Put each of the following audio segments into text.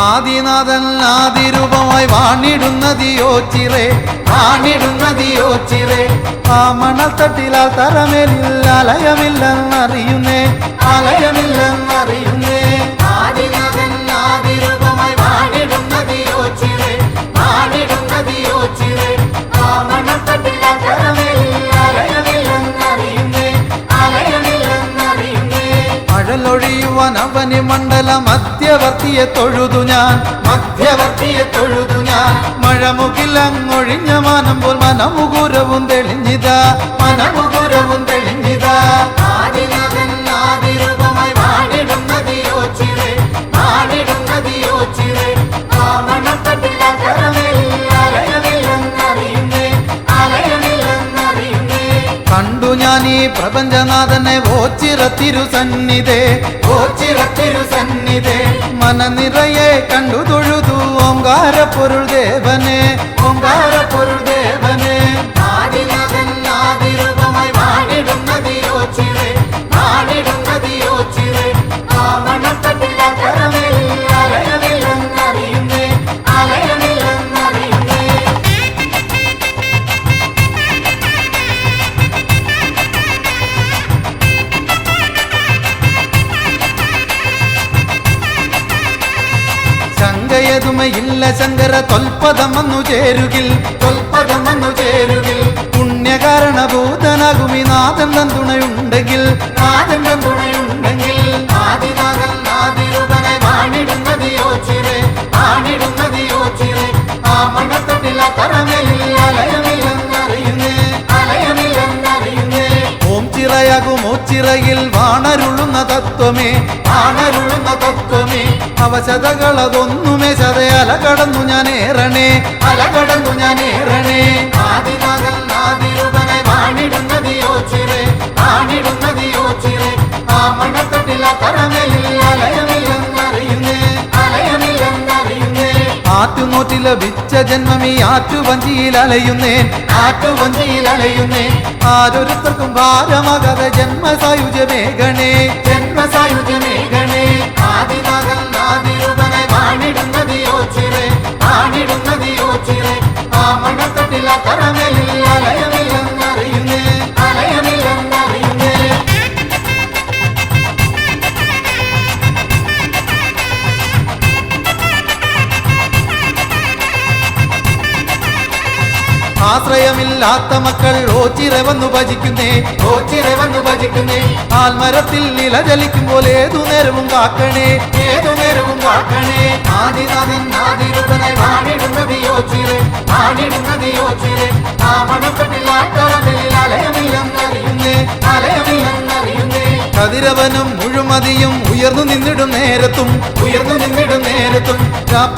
ആദിനാഥൻ ആദിരൂപമായി വാണിടുന്നതിയോച്ചിറേ വാണിടുന്നതിയോച്ചിറേ ആ മണത്തട്ടിലാൽ തറമേലിൽ അലയമില്ലെന്നറിയുന്നേ അലയമില്ലെന്നറിയുന്നേ ആദിനാഥൻ ആദിരൂപമായി വാണിടുന്നതിയോച്ചിറേ വാണിടുന്നതിയോച്ചിറേ ആ മണത്തട്ടിലാൽ തറമേലിൽ അലയമില്ലെന്നറിയുന്നേ അലയമില്ലെന്നറിയുന്നേ അഴലൊഴിയുവാൻ അവന് മണ്ഡല മധ്യവർത്തിയെ തൊഴുതു ഞാൻ മധ്യവർത്തിയെ തൊഴുതു ഞാൻ മഴമുകിലങ്ങൊഴിഞ്ഞ മാനം പോൽ മനമുകുരവും തെളിഞ്ഞിതാ മനമുകുരവും തെളിഞ്ഞിതാ ആദിനാഥൻ ആദിരൂപമായി വാണിടുന്നതിയോച്ചിറേ വാണിടുന്നതിയോച്ചിറേ ആ മണത്തട്ടിലാൽ തറമേലിൽ അലയമില്ലെന്നറിയുന്നേ അലയമില്ലെന്നറിയുന്നേ കണ്ടു ഞാൻ ഈ പ്രപഞ്ചനാഥനെ ഓച്ചിറ തിരുസന്നിധേ ഓച്ചിറ തിരുസന്നിധേ മനനിറയെ കണ്ടു തൊഴുതു ഓങ്കാര പൊരുൾ ദേവനെ ഓങ്കാര പൊരുൾ ദേവനെ ആദിനാഥൻ ആദിരൂപമായി വാണിടുന്നതിയോച്ചിറേ വാണിടുന്നതിയോച്ചിറേ ആ മണത്തട്ടിലാൽ തറമേലിൽ അലയമില്ലെന്നറിയുന്നേ അലയമില്ലെന്നറിയുന്നേ ശങ്കയതുമയില്ല ശങ്കര തൊൽപദം വന്നു ചേരുകിൽ തൊൽപദം വന്നു ചേരുകിൽ പുണ്യകാരണഭൂതനാകുമി നാഥൻ തുണയുണ്ടെങ്കിൽ നാഥൻ തുണയുണ്ടെങ്കിൽ ആദിനാഥൻ ആദിരൂപനായി വാണിടുന്നതിയോച്ചിറേ വാണിടുന്നതിയോച്ചിറേ ആ മണത്തട്ടിലാൽ തറമേലിൽ അലയമില്ലെന്നറിയുന്നേ അലയമില്ലെന്നറിയുന്നേ ഓം ചിറയാകും ഓച്ചിറയിൽ വാണരുളുന്ന തത്വമേ വാണരുളുന്ന തത്വമേ അവശതകളതൊന്നുമേ ചതയല കടന്നു ഞാനേറണേ അല കടന്നു ഞാനേറണേ ആദിനാഥൻ ആദിരൂപനായി വാണിടുന്നതിയോച്ചിറേ വാണിടുന്നതിയോച്ചിറേ ആ മണത്തട്ടിലാൽ തറമേലിൽ അലയമില്ലെന്നറിയുന്നേ അലയമില്ലെന്നറിയുന്നേ ആറ്റുനോറ്റി ലഭിച്ച ജന്മമീ ആറ്റുവഞ്ചിയിൽ അലയുന്നേൻ ആറ്റുവഞ്ചിയിൽ അലയുന്നേ ആരൊരുത്തർക്കും ഭാരമാകാതെ ജന്മസായുജമേഘണേ ജന്മസായുജമേഘണേ ആദിനാഥൻ ആദിരൂപനായി വാണിടുന്നതിയോച്ചിറേ വാണിടുന്നതിയോച്ചിറേ ആ മണത്തട്ടിലാൽ തറമേലിൽ അലയമില്ലെന്നറിയുന്നേ അലയമില്ലെന്നറിയുന്നേ ആശ്രയമില്ലാത്ത മക്കൾ ഓച്ചിറ വന്നു ഭജിക്കുന്നേ ഓച്ചിറ വന്നു ഭജിക്കുന്നേ ആൽമരത്തിൽ നില ജലിക്കും പോലെ ഏതു നേരവും കാക്കണേ ഏതു നേരവും കാക്കണേ ആദിനാഥൻ ആദിരൂപനായി വാണിടുന്നതിയോച്ചിറേ വാണിടുന്നതിയോച്ചിറേ ആ മണത്തട്ടിലാൽ തറമേലിൽ അലയമില്ലെന്നറിയുന്നേ അലയമില്ലെന്നറിയുന്നേ കതിരവനും മുഴുമതിയും ഉയർന്നു നിന്നിടും നേരത്തും ഉയർന്നു നിന്നിടും നേരത്തും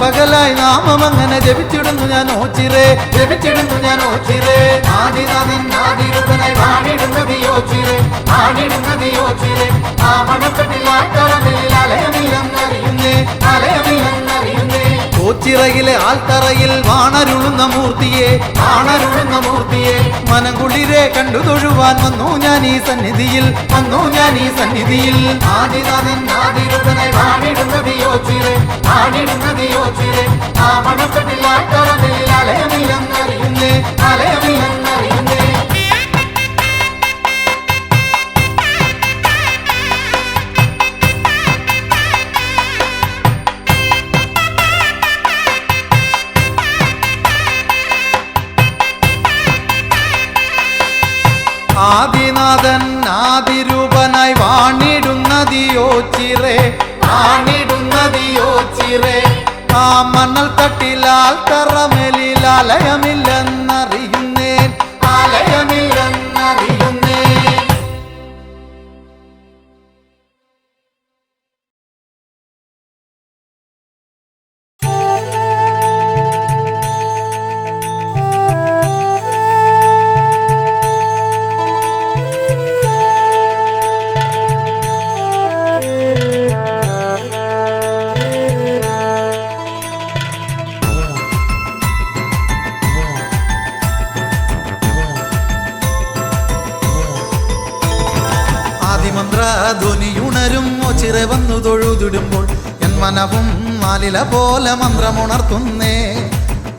പകലായി നാമം അങ്ങനെ ജപിച്ചിടുന്നു ഞാൻ ഓച്ചിറേ ജപിച്ചിടുന്നു ഞാൻ ഓച്ചിറേ ആദിനാഥൻ ആദിരൂപനായി വാണിടുന്നതിയോച്ചിറേ വാണിടുന്നതിയോച്ചിറേ ആ മണത്തട്ടിലാൽ തറമേലിൽ അലയമില്ലെന്നറിയുന്നേ അലയമില്ലെന്നറിയുന്നേ ഓച്ചിറയിലെ ആൽത്തറയിൽ വാണരുളുന്ന മൂർത്തിയെ വാണരുളുന്ന മൂർത്തിയെ മനംകുളിരെ കണ്ടു തൊഴുവാൻ വന്നു ഞാൻ ഈ സന്നിധിയിൽ വന്നു ഞാൻ ഈ സന്നിധിയിൽ ആദിനാഥൻ ആദിരൂപനായി വാണിടുന്നതിയോച്ചിറേ വാണിടുന്നതിയോച്ചിറേ ആ മണത്തട്ടിലാൽ തറമേലിൽ അലയമില്ലെന്നറിയുന്നേ അലയമില്ലെന്നറിയുന്നേ ആദിനാഥൻ ആദിരൂപനായി വാണിടുന്നതിയോച്ചിറേ വാണിടുന്നതിയോച്ചിറേ ആ മണൽ തട്ടിലാൽ തറമേലിൽ അലയമില്ലെന്നറിയുന്നേ അലയമില്ലെന്നറിയുന്നേ ആദിമന്ത്രധ്വനിയുണരും ചിറെ വന്നു തൊഴുതിടുമ്പോൾ എൻ മനവും മാലില പോലെ മന്ത്രമുണർത്തുന്നേ.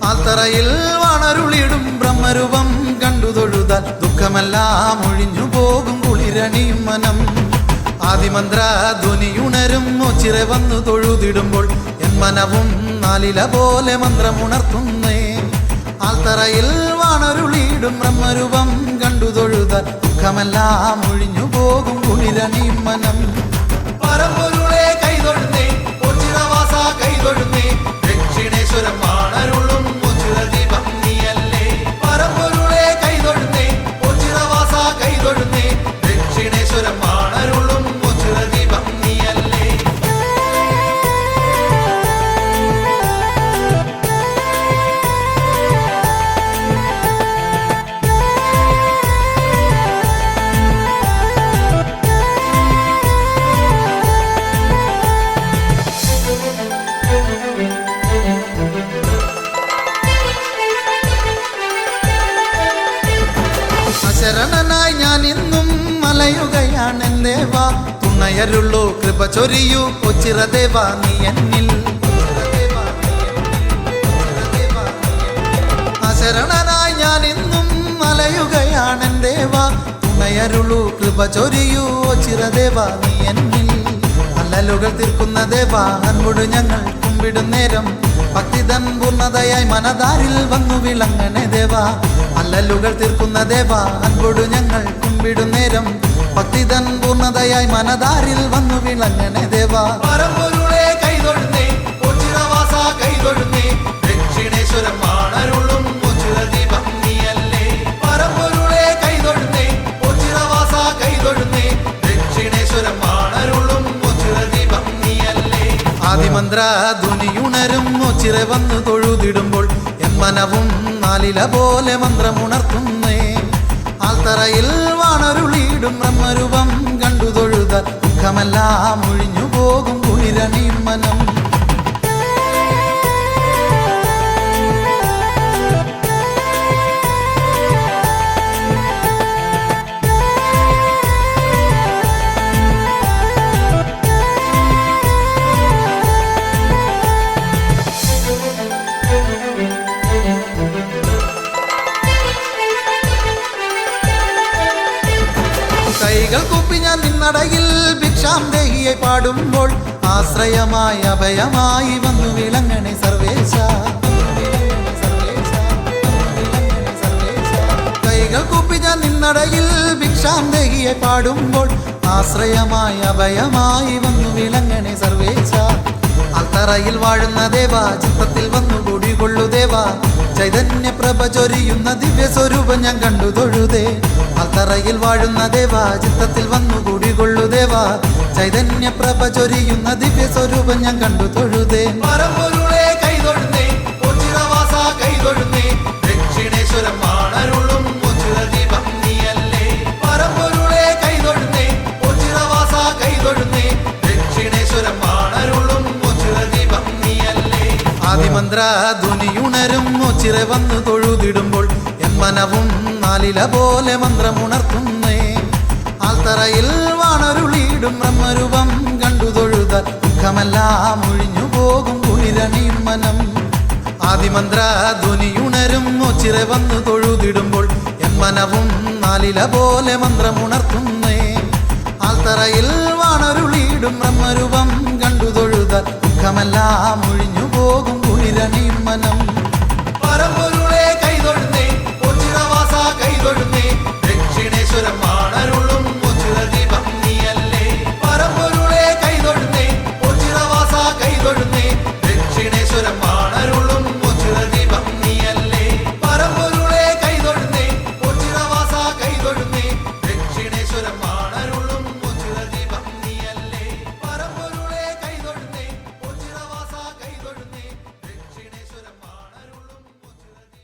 ആൽത്തറയിൽ വാണരുളിടും ബ്രഹ്മരൂപം കണ്ടു തൊഴുതാൽ ദുഃഖമെല്ലാം ഒഴിഞ്ഞു പോകും കുളിരണിയും മനം. ആദിമന്ത്രധ്വനിയുണരും ചിറെ വന്നു തൊഴുതിടുമ്പോൾ എൻ മനവും മാലില പോലെ മന്ത്രമുണർത്തുന്നേ. ആൽത്തറയിൽ വാണരുളിടും ബ്രഹ്മരൂപം കണ്ടു തൊഴുതാൽ ദുഃഖമെല്ലാം ഒഴിഞ്ഞു പോകും കുളിരണിയും മനം. പരമ്പൊരുളെ കൈതൊഴുന്നേ ഒച്ചിറവാസ കൈതൊഴുന്നേ ദക്ഷിണേശ്വരം വാണരുളും ഒച്ചിറദീപം നീയല്ലേ. പരമ്പൊരുളെ കൈതൊഴുന്നേ ഒച്ചിറവാസ കൈതൊഴുന്നേ ദക്ഷിണേശ്വരം വാണരുളും ഒച്ചിറദീപം നീയല്ലേ. ശരണനായി ഞാൻ ഇന്നും മലയുകയാണെൻ ദേവാ, തുണയരുള്ളൂ കൃപ ചൊരിയൂ ഒച്ചിറദേവാ നീ എന്നിൽ. ശരണനായി ഞാൻ ഇന്നും മലയുകയാണെൻ ദേവാ, തുണയരുള്ളൂ കൃപ ചൊരിയൂ ഒച്ചിറദേവാ നീ എന്നിൽ. അല്ലലുകൾ തീർക്കുന്ന ദേവാ അൻപൊടു ഞങ്ങൾ കുമ്പിടും നേരം ഭക്തിതൻ പൂർണ്ണതയായി മനതാരിൽ വന്നു വിളങ്ങണേ ദേവാ. അല്ലലുകൾ തീർക്കുന്ന ദേവാ അൻപൊടു ഞങ്ങൾ കുമ്പിടും നേരം ഭക്തിതൻ പൂർണ്ണതയായി മനതാരിൽ വന്നു വിളങ്ങണേ ദേവാ. പരമ്പൊരുളെ കൈതൊഴുന്നേ ഒച്ചിറവാസ കൈതൊഴുന്നേ ദക്ഷിണേശ്വരം വാണരുളും ഒച്ചിറദീപം നീയല്ലേ. പരമ്പൊരുളെ കൈതൊഴുന്നേ ഒച്ചിറവാസ കൈതൊഴുന്നേ ദക്ഷിണേശ്വരം വാണരുളും ഒച്ചിറദീപം നീയല്ലേ. ആദിമന്ത്രധ്വനിയുണരും ഒച്ചിറെ വന്നു തൊഴുതിടുമ്പോൾ എൻ മനവും നാലില പോലെ മന്ത്രമുണർത്തുന്നേ. ആൽത്തറയിൽ വാണരുളിടും ബ്രഹ്മരൂപം കണ്ടു തൊഴുതാൽ ദുഃഖമെല്ലാം ഒഴിഞ്ഞു പോകും കുളിരണിയും മനം. കൈകൾ കൂപ്പി ഞാൻ നിന്നടയിൽ ഭിക്ഷാം ദേഹിയെ പാടുമ്പോൾ ആശ്രയമായി അഭയമായി വന്നു വിളങ്ങണേ സർവേശ. കൈകൾ കൂപ്പി ഞാൻ നിന്നടയിൽ ഭിക്ഷാം ദേഹിയെ പാടുമ്പോൾ ആശ്രയമായി അഭയമായി വന്നു വിളങ്ങണേ സർവേശ. അൽത്തറയിൽ വാഴുന്ന ദേവാ ചിത്തത്തിൽ വന്നു കുടികൊള്ളു ദേവാ, ചൈതന്യപ്രഭ ചൊരിയുന്ന ദിവ്യ സ്വരൂപം ഞാൻ കണ്ടു തൊഴുതേ. അൽത്തറയിൽ വാഴുന്ന ദേവാ ചിത്തത്തിൽ വന്നു കുടികൊള്ളു ദേവാ, ചൈതന്യപ്രഭ ചൊരിയുന്ന ദിവ്യ സ്വരൂപം ഞാൻ കണ്ടു തൊഴുതേ. പരമ്പൊരുളെ കൈതൊഴുന്നേ ഒച്ചിറവാസ കൈതൊഴുന്നേ ദക്ഷിണേശ്വരം വാണരുളും ഒച്ചിറദീപം നീയല്ലേ. പരമ്പൊരുളെ കൈതൊഴുന്നേ ഒച്ചിറവാസ കൈതൊഴുന്നേ ദക്ഷിണേശ്വരം വാണരുളും ഒച്ചിറദീപം നീയല്ലേ. ആദിമന്ത്രധ്വനിയുണരും ഒച്ചിറെ വന്നു തൊഴുതിടുമ്പോൾ എൻ മനവും നാലില പോലെ മന്ത്രമുണർത്തുന്നേ. ആൽത്തറയിൽ വാണരുളിടും ബ്രഹ്മരൂപം കണ്ടു തൊഴുതാൽ ദുഃഖമെല്ലാം ഒഴിഞ്ഞു പോകും കുളിരണിയും മനം. ആദിമന്ത്രധ്വനിയുണരും ഒച്ചിറെ വന്നു തൊഴുതിടുമ്പോൾ എൻ മനവും നാലില പോലെ മന്ത്രമുണർത്തുന്നേ. ആൽത്തറയിൽ വാണരുളിടും ബ്രഹ്മരൂപം കണ്ടു തൊഴുതാൽ ദുഃഖമെല്ലാം ഒഴിഞ്ഞു പോകും കുളിരണിയും മനം. പരമ്പൊരുളെ കൈതൊഴുന്നേ ഒച്ചിറവാസ കൈതൊഴുന്നേ ദക്ഷിണേശ്വരം വാണരുളും ഒച്ചിറദീപം നീയല്ലേ. പരമ്പൊരുളെ കൈതൊഴുന്നേ ഒച്ചിറവാസ കൈതൊഴുന്നേ ദക്ഷിണേശ്വരം വാണരുളും ഒച്ചിറദീപം നീയല്ലേ. പരമ്പൊരുളെ കൈതൊഴുന്നേ ഒച്ചിറവാസ കൈതൊഴുന്നേ ദക്ഷിണേശ്വരം വാണരുളും ഒച്ചിറദീപം നീയല്ലേ. പരമ്പൊരുളെ കൈതൊഴുന്നേ ഒച്ചിറവാസ കൈതൊഴുന്നേ ദക്ഷിണേശ്വരം വാണരുളും ഒച്ചിറദീപം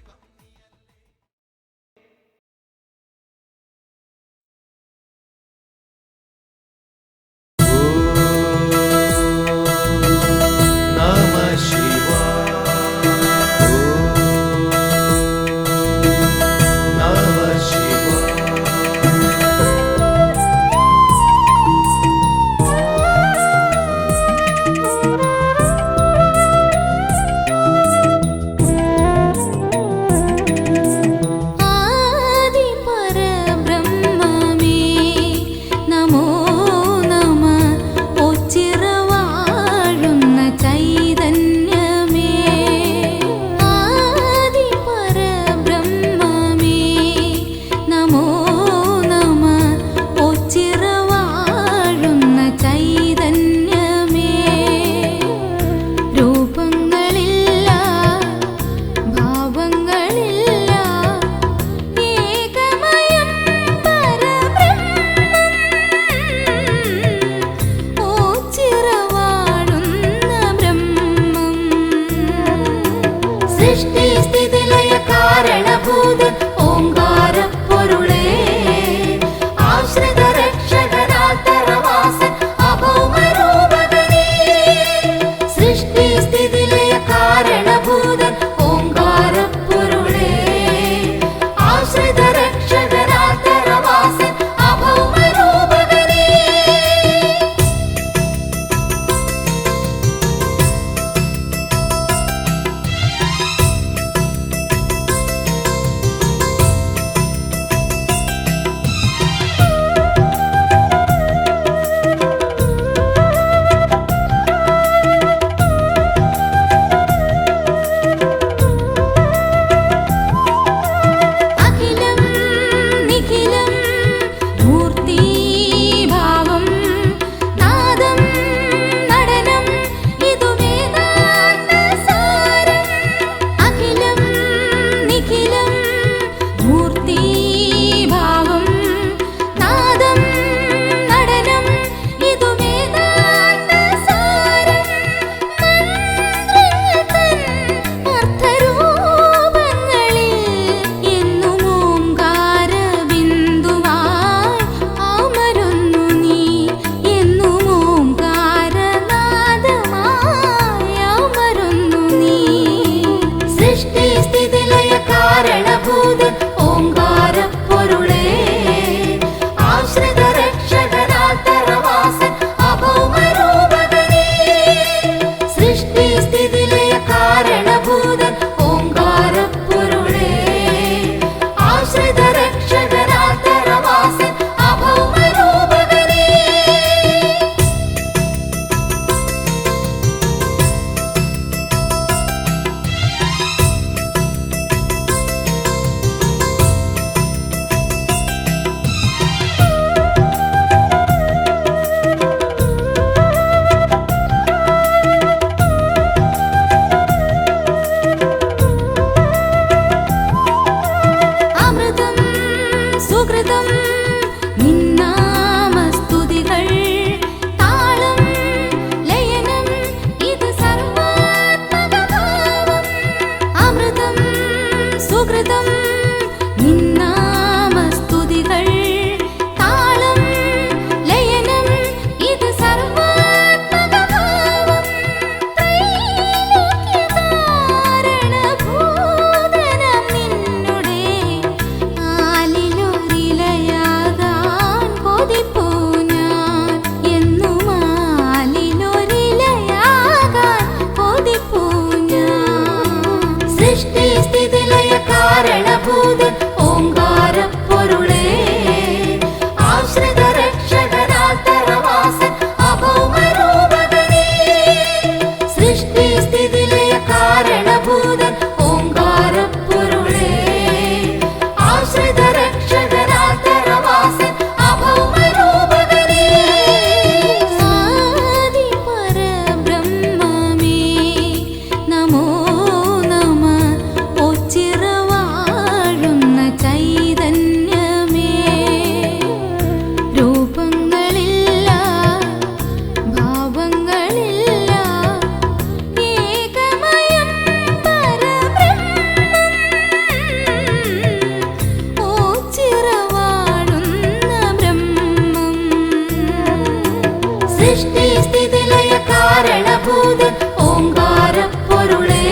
സുകൃതം നിന്നാമസ്തുതികൾ താളം ലയനം ഇത് സർവാത്മകഭാവം അമൃതം സുകൃതം നിന്നാമസ്തുതികൾ താളം ലയനം ഇത് സർവാത്മകഭാവം ത്രൈലോക്യകാരണഭൂതനം നിന്നുടെ ആലിലൊരിലയാകാൻ കൊതിപ്പൂ ഞാൻ എന്നും ആലിലൊരിലയാകാൻ കൊതിപ്പൂ ഞാൻ സൃഷ്ടി സ്ഥിതി ലയ കാരണഭൂതൻ ഓംകാരപ്പൊരുളേ ആശ്രിത രക്ഷകനാൽത്തരവാസൻ അഭൗമരൂപകനേ സൃഷ്ടി സ്ഥിതി ലയ കാരണഭൂതൻ ഓംകാരപ്പൊരുളേ ആശ്രിത രക്ഷകനാൽത്തരവാസൻ അഭൗമരൂപകനേ ആദി പരബ്രഹ്മമേ നമോ നമഃ ഒച്ചിറവാഴുന്ന ചൈതന്യമേ രൂപങ്ങളില്ല ഭാവങ്ങളില്ല ഏകമയം പരബ്രഹ്മം ഓച്ചിറവാഴുന്ന ബ്രഹ്മം സൃഷ്ടി സ്ഥിതി ലയ കാരണഭൂതൻ ഓംകാരപ്പൊരുളേ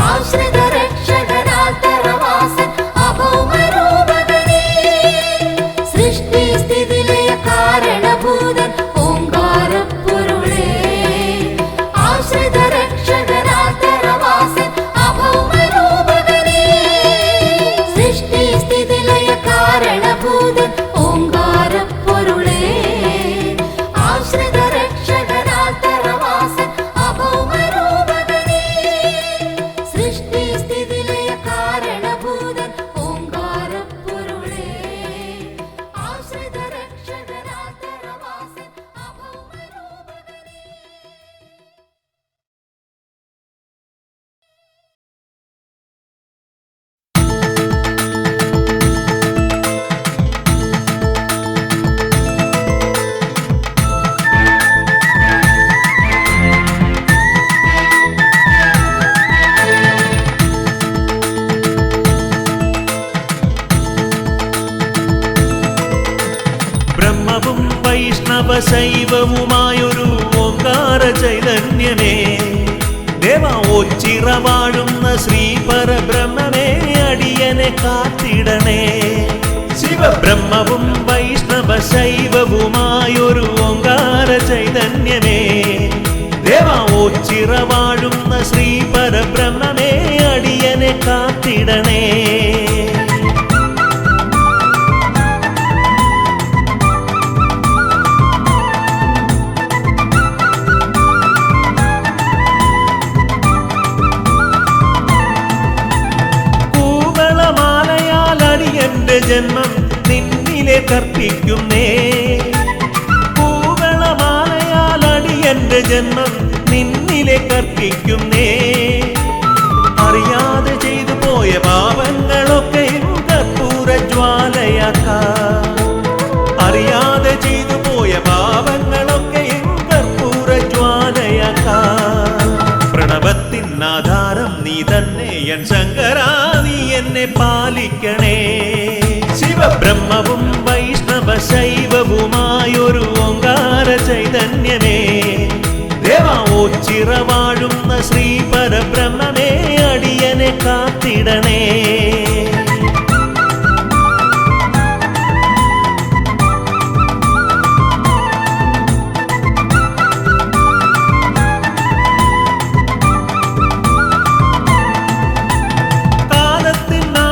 ആശ്രിത രക്ഷകനാൽത്തരവാസൻ അഭൗമരൂപകനേ സൃഷ്ടി സ്ഥിതി ലയ കാരണഭൂതൻ ഓംകാരപ്പൊരുളേ ആശ്രിത രക്ഷകനാൽത്തരവാസൻ അഭൗമരൂപകനേ സൃഷ്ടി സ്ഥിതി ലയ കാരണഭൂതൻ ഓംകാരപ്പൊരുളേ ആശ്രിത രക്ഷകനാൽത്തരവാസൻ അഭൗമരൂപകനേ സൃഷ്ടി സ്ഥിതി ലയ കാരണഭൂതൻ ഓംകാരപ്പൊരുളേ ആശ്രിത രക്ഷകനാൽത്തരവാസൻ അഭൗമരൂപകനേ ബ്രഹ്മവും വൈഷ്ണവ ശൈവവുമായൊരു ഓംകാര ചൈതന്യമേ ദേവ ഒച്ചിറവാഴുന്ന ശ്രീ പരബ്രഹ്മമേ അടിയനെ കാത്തിടണേ ശിവബ്രഹ്മവും വൈഷ്ണവ ശൈവവുമായൊരു ഓംകാര ചൈതന്യമേ ദേവ ഒച്ചിറവാഴുന്ന ശ്രീ പരബ്രഹ്മമേ അടിയനെ കാത്തിടണേ പൂകളമാലയാലടിയന്റെ ജന്മം നിന്നിലെ കർപ്പിക്കുന്നേ പൂകളമാലയാലടിയന്റെ ജന്മം നിന്നിലെ കർപ്പിക്കുന്നേ അറിയാതെ ചെയ്തു പോയ പാപങ്ങളൊക്കെയും കർപ്പൂര ജ്വാലയാക്കാം അറിയാതെ ചെയ്തു പോയ പാപങ്ങളൊക്കെയും കർപ്പൂര ജ്വാലയാക്കാം പ്രണവത്തിനാധാരം നീ തന്നെ എൻ ശങ്കരാ നീ എന്നെ പാലിക്കണേ ശിവബ്രഹ്മവും വൈഷ്ണവ ശൈവവുമായൊരു ഓംകാര ചൈതന്യമേ ദേവ ഒച്ചിറവാഴുന്ന ശ്രീ പരബ്രഹ്മമേ അടിയനെ കാത്തിടണേ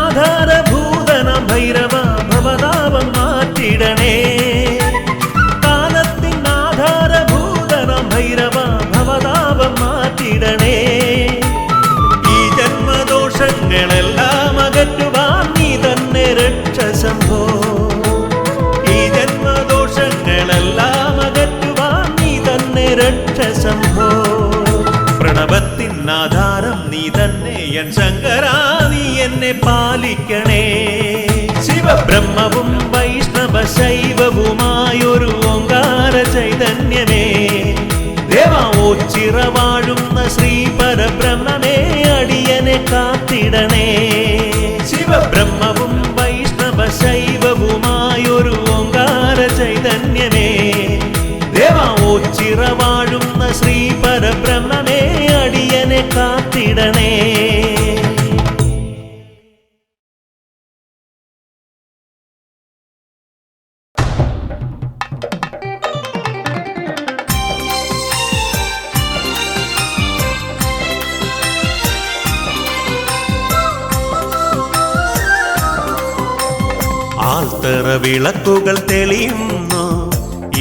കാലത്തിനാധാരഭൂതനം ഭൈരവ ഭവതാപം മാറ്റിടണേ കാലത്തിനാധാരഭൂതനം ഭൈരവ ഭവതാപം മാറ്റിടണേ ഈ ജന്മദോഷങ്ങളെല്ലാം അകറ്റുവാൻ നീ തന്നെ രക്ഷ ശംഭോ ഈ ജന്മദോഷങ്ങളെല്ലാം അകറ്റുവാൻ നീ തന്നെ രക്ഷ ശംഭോ പ്രണവത്തിനാധാരം നീ തന്നെ എൻ ശങ്കരാ നീ എന്നെ പാലിക്കണേ ശിവബ്രഹ്മവും വൈഷ്ണവ ശൈവവുമായൊരു ഓങ്കാര ചൈതന്യമേ, ദേവാവോച്ചിറ വാഴുന്ന ശ്രീ പരബ്രഹ്മമേ, അടിയനെ കാത്തിടണേ. ശിവബ്രഹ്മവും വൈഷ്ണവ ശൈവവുമായൊരു ഓങ്കാര ചൈതന്യമേ, ദേവാവോച്ചിറ വാഴുന്ന ശ്രീ പരബ്രഹ്മമേ, അടിയനെ കാത്തിടണേ. ആൽത്തറ വിളക്കുകൾ തെളിയുന്നു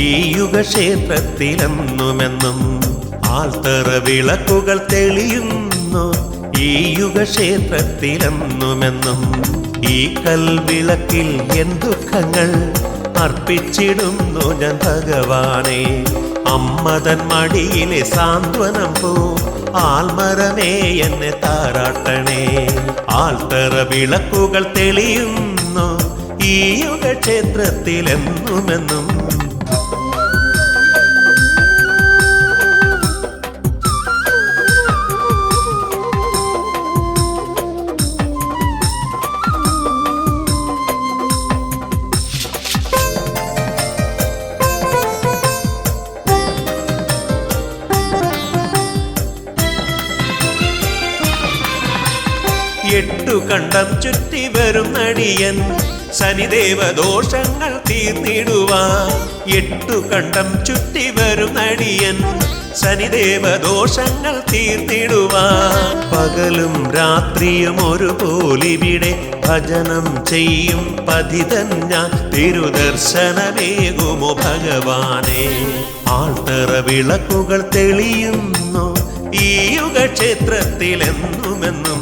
ഈ യുഗക്ഷേത്രത്തിലെന്നുമെന്നും. ആൽത്തറ വിളക്കുകൾ തെളിയുന്നു ഈ യുഗക്ഷേത്രത്തിലെന്നുമെന്നും. ഈ കൽവിളക്കിൽ എൻ ദുഃഖങ്ങൾ അർപ്പിച്ചിടുന്നു ഞാൻ ഭഗവാനെ. അമ്മതൻ മടിയിലെ സാന്ത്വനം പോ ആൽമരമേ, എന്നെ താരാട്ടണേ. ആൽത്തറ വിളക്കുകൾ തെളിയുന്നു ഈ യുഗക്ഷേത്രത്തിലെന്നുമെന്നും. എട്ടു കണ്ടം ചുറ്റി വരും നടിയൻ ശനിദേവദോഷങ്ങൾ തീർന്നിടുവാൻ. എട്ടു കണ്ടം ചുറ്റി വരും നടിയൻ ശനിദേവദോഷങ്ങൾ തീർന്നിടുവാൻ. പകലും രാത്രിയും ഒരുപോലിവിടെ ഭജനം ചെയ്യും പതിതൻ ഞാൻ. തിരുദർശനമേകുമോ ഭഗവാനെ. ആൽത്തറ വിളക്കുകൾ തെളിയുന്നു ഈ യുഗക്ഷേത്രത്തിലെന്നുമെന്നും.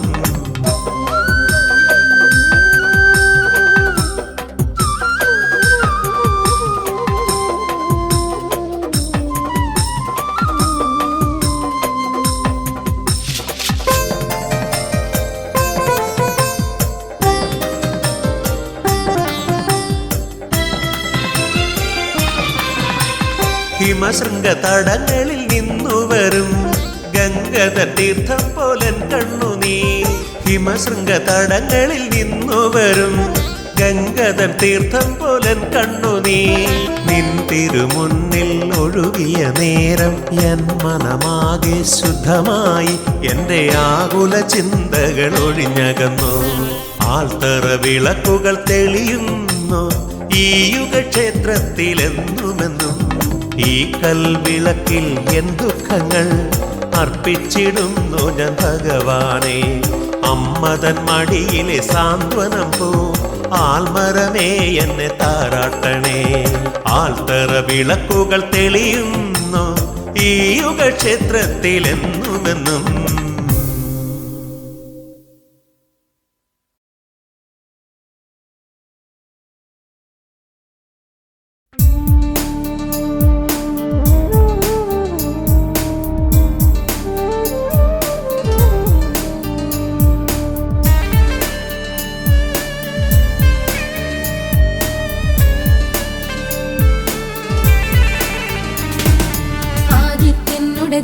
ഹിമശൃംഗ തടങ്ങളിൽ നിന്നു വരും ഗംഗധ തീർത്ഥം പോലൻ കണ്ണുനീ. ഹിമശൃംഗ തടങ്ങളിൽ നിന്നു വരും ഗംഗധ തീർത്ഥം പോലൻ കണ്ണുനീ. നിൻ തിരുമുന്നിൽ ഒഴുകിയ നേരം എൻ മനമാകെ ശുദ്ധമായി. എൻ്റെ ആകുല ചിന്തകൾ ഒഴിഞ്ഞകന്നു. ആൽത്തറ വിളക്കുകൾ തെളിയുന്നു ഈ യുഗക്ഷേത്രത്തിലെന്നുമെന്നും. ഈ കൽവിളക്കിൽ എൻ ദുഃഖങ്ങൾ അർപ്പിച്ചിടുന്നു ഞാൻ ഭഗവാനെ. അമ്മതൻ മടിയിലെ സാന്ത്വനം പോ ആൽമരമേ, എന്നെ താരാട്ടണേ. ആൽത്തറ വിളക്കുകൾ തെളിയുന്നു ഈ യുഗക്ഷേത്രത്തിലെന്നുമെന്നും.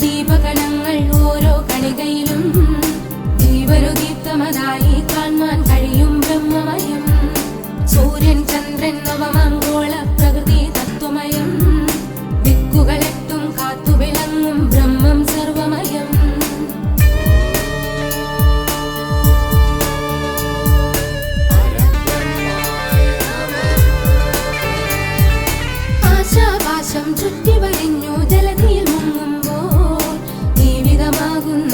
ദീപകണങ്ങൾ ഓരോ കണികയിലും ജീവരുദീപ്തമതായി കാണാൻ കഴിയും ബ്രഹ്മമയം. സൂര്യൻ ചന്ദ്രൻ നവമംഗോള പ്രകൃതി തത്വമയം. ദിക്കുകളെട്ടും കാത്തുവിളങ്ങും ബ്രഹ്മം സർവമയം. ആശാപാശം ചുറ്റി വരിഞ്ഞു ജലധിയിൽ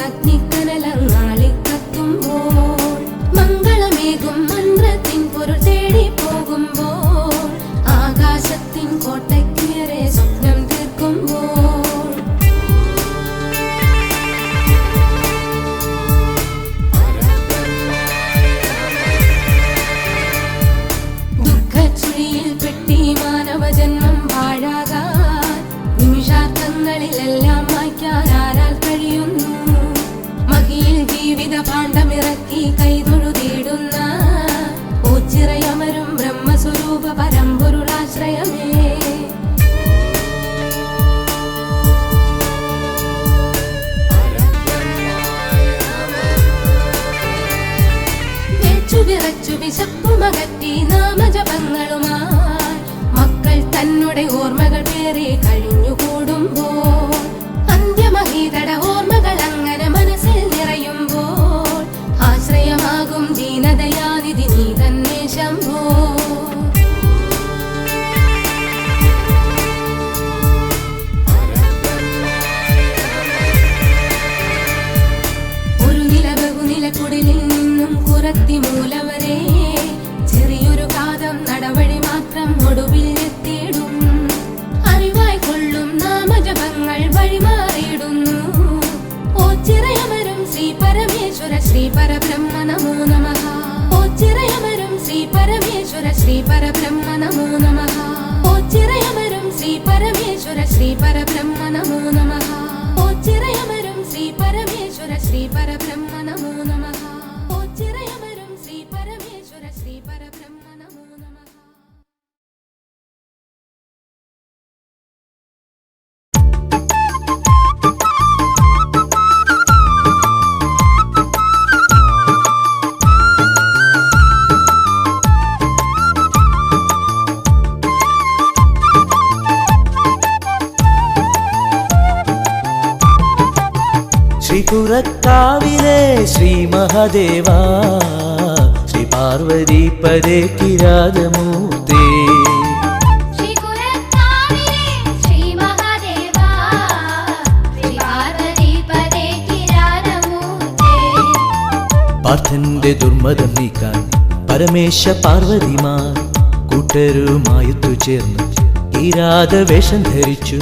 അഗ്നിക്കനലങ്ങാളിക്കത്തുമ്പോൾ. മംഗളമേകും മന്ത്രത്തിൻ പൊരുൾ തേടി പോകുമ്പോൾ. ആകാശത്തിൻ കോട്ടയ്ക്കുയരെ സ്വപ്നം തീർക്കുമ്പോൾ. ദുഃഖച്ചുഴിയിൽ പെട്ടി മാനവജന്മം പാഴാകാൻ. നിമിഷാർത്ഥങ്ങളിലെല്ലാം മായ്ക്കാനാരാൽ കഴിയുന്നു. മഹിയിൽ ജീവിത പാണ്ഡമിറക്കി കൈതൊഴുതിടുന്ന ഓച്ചിറയമരും വിശപ്പുമകറ്റി നാമജപങ്ങളുമായി മക്കൾ തന്നുടെ ഓർമ്മകൾ പേരെ കഴിഞ്ഞുകൂടുമ്പോൾ അന്ത്യമഹീതട ഓർമ്മകൾ അങ്ങനെ മനസ്സിൽ നിറയുമ്പോൾ ആശ്രയമാകും ദീനദയാനിധി നീ തന്നെ ശംഭോ. ഒരു നില ബഹുനില കുടിലിൽ നിന്നും കുറത്തി മൂലവരെ ചെറിയൊരു കാതം നടവഴി മാത്രം ഒടുവിൽ എത്തിയിടും അറിവായി കൊള്ളും നാമജപങ്ങൾ വഴിമാറിയിടുന്നു. ഓച്ചിറയമരും ശ്രീ പരമേശ്വര ശ്രീ പരബ്രഹ്മ നമോ നമഃ. ഓച്ചിറയമരും ശ്രീ പരമേശ്വര ശ്രീ പരബ്രഹ്മ നമോ നമഃ. ഓച്ചിറയമരും ശ്രീ പരമേശ്വര ശ്രീ പരബ്രഹ്മ നമോ നമഃ. ഓച്ചിറയമരും ശ്രീ പരമേശ്വര ശ്രീ പരബ്രഹ്മ നമോ നമഃ. ഓച്ചിറയമരും ശ്രീ പരമേശ്വര ശ്രീ പരബ്രഹ്മ നമോ നമഃ. ശ്രീപുരക്കാവിലെ ശ്രീ മഹാദേവ ശ്രീ പാർവതീപദേ കിരാതമൂർത്തേ. പാർത്ഥന്റെ ദുർമതം നീക്കാൻ പരമേശ പാർവതിമാർ കൂട്ടരുമായൊത്തു ചേർന്ന് കിരാത വേഷം ധരിച്ചു.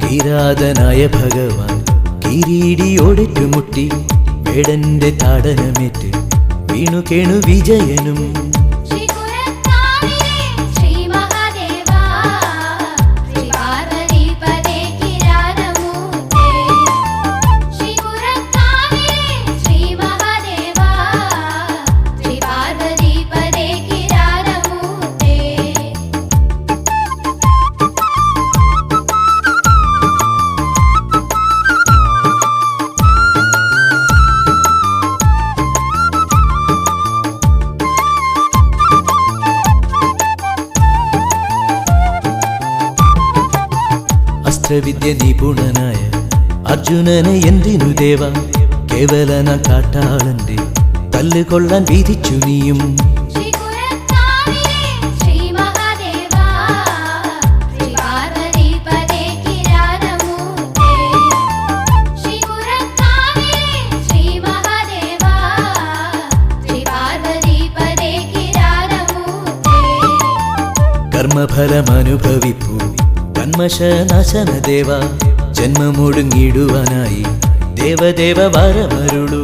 കിരാതനായ ഭഗവാൻ കിരീടിയോടേറ്റുമുട്ടി വേടന്റെ താടനമേറ്റ് വീണു കേണു വിജയനും. അസ്ത്രവിദ്യ നിപുണനായ അർജുനനെ എന്തിനു ദേവ കേവലന കാട്ടാളന്റെ തല്ലുകൊള്ളാൻ വിധിച്ചു നീയും. കർമ്മഫലമനുഭവിപ്പൂ കന്മശനാശന ദേവ ജന്മമൊടുങ്ങിടുവാനായി ദേവദേവ വരമരുളൂ.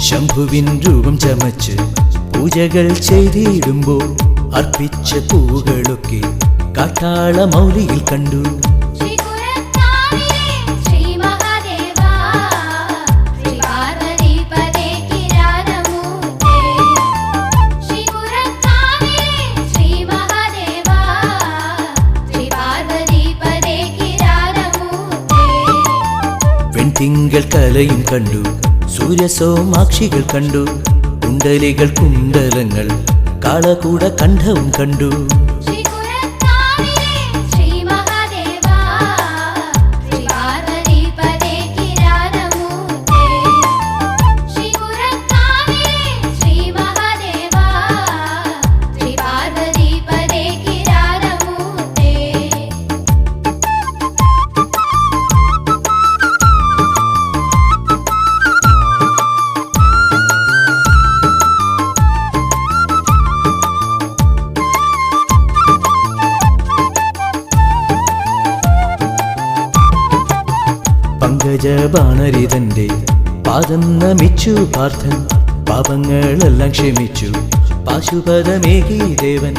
ശംഭുവിൻ രൂപം ചമച്ച് പൂജകൾ ചെയ്തിടുമ്പോൾ അർപ്പിച്ച പൂവുകളൊക്കെ കാട്ടാള മൗലിയിൽ കണ്ടു. വെൺതിങ്കൾ കലയും കണ്ടു, സൂര്യസോമാക്ഷികൾ കണ്ടു, കുണ്ടലികൾ കുണ്ടലങ്ങൾ കാളകൂട കണ്ഠവും കണ്ടു. പഞ്ചബാണരിതന്റെ പാദം നമിച്ചു പാർത്ഥൻ പാപങ്ങളെല്ലാം ക്ഷമിച്ചു പാശുപതമേകി ദേവൻ